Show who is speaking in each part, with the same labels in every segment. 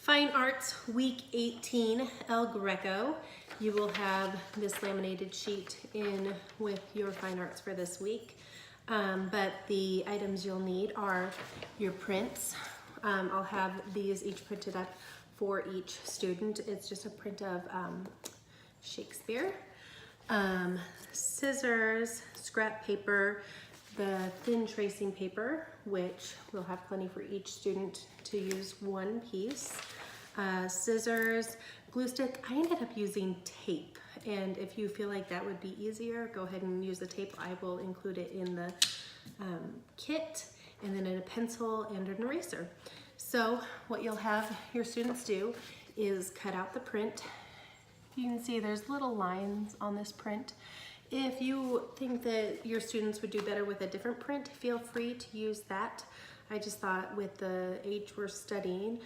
Speaker 1: Fine Arts Week 18, El Greco. You will have this laminated sheet in with your fine arts for this week. But the items you'll need are your prints. I'll have these each printed up for each student. It's just a print of Shakespeare. Scissors, scrap paper, the thin tracing paper, which we'll have plenty for each student to use one piece. Scissors, glue stick. I ended up using tape, and if you feel like that would be easier, go ahead and use the tape. I will include it in the kit, and then a pencil and an eraser. So what you'll have your students do is cut out the print. You can see there's little lines on this print. If you think that your students would do better with a different print, feel free to use that. I just thought with the age we're studying,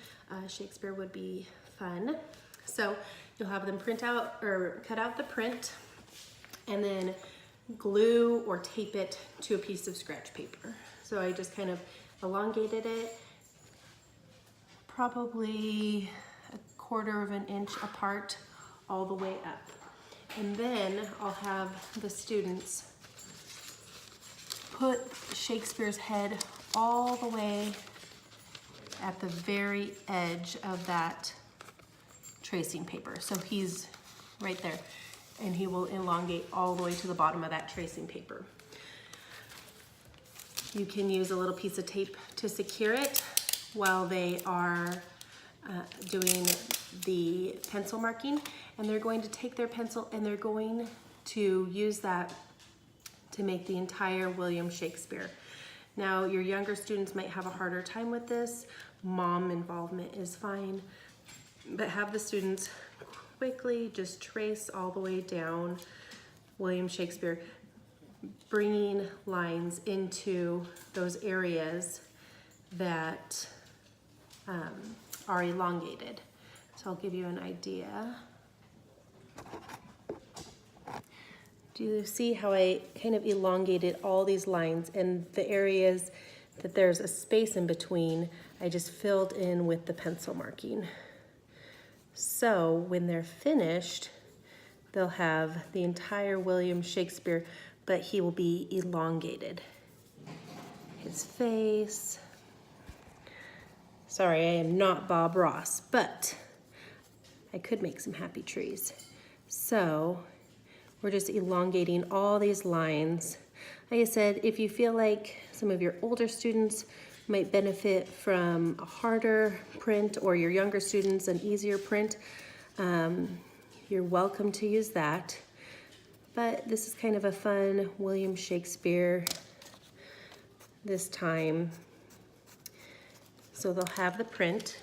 Speaker 1: Shakespeare would be fun. So you'll have them print out or cut out the print and then glue or tape it to a piece of scratch paper. So I just kind of elongated it, probably 1/4 of an inch apart all the way up. And then I'll have the students put Shakespeare's head all the way at the very edge of that tracing paper. So he's right there, and he will elongate all the way to the bottom of that tracing paper. You can use a little piece of tape to secure it while they are doing the pencil marking, and they're going to take their pencil and they're going to use that to make the entire William Shakespeare. Now, your younger students might have a harder time with this. Mom involvement is fine, but have the students quickly just trace all the way down William Shakespeare, bringing lines into those areas that are elongated. So I'll give you an idea. Do you see how I kind of elongated all these lines, and the areas that there's a space in between, I just filled in with the pencil marking. So when they're finished, they'll have the entire William Shakespeare, but he will be elongated. His face. Sorry, I am not Bob Ross, but I could make some happy trees. So we're just elongating all these lines. Like I said, if you feel like some of your older students might benefit from a harder print, or your younger students an easier print, you're welcome to use that. But this is kind of a fun William Shakespeare this time. So they'll have the print.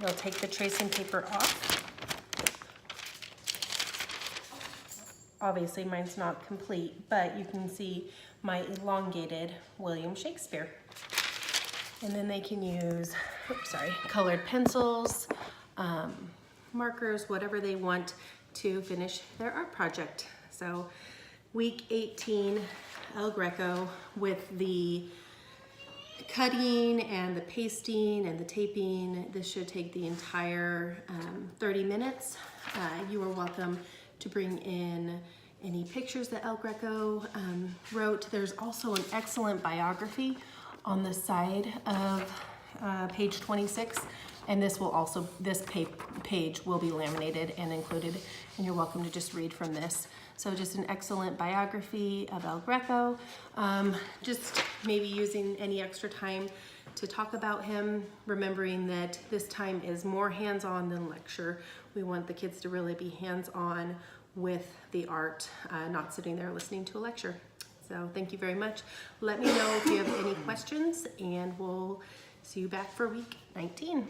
Speaker 1: They'll take the tracing paper off. Obviously mine's not complete, but you can see my elongated William Shakespeare. And then they can use, colored pencils, markers, whatever they want to finish their art project. So week 18, El Greco, with the cutting and the pasting and the taping. This should take the entire 30 minutes. You are welcome to bring in any pictures that El Greco wrote. There's also an excellent biography on the side of page 26, and this page will be laminated and included, and you're welcome to just read from this. So just an excellent biography of El Greco. Just maybe using any extra time to talk about him, remembering that this time is more hands-on than lecture. We want the kids to really be hands-on with the art, not sitting there listening to a lecture. So thank you very much. Let me know if you have any questions, and we'll see you back for week 19.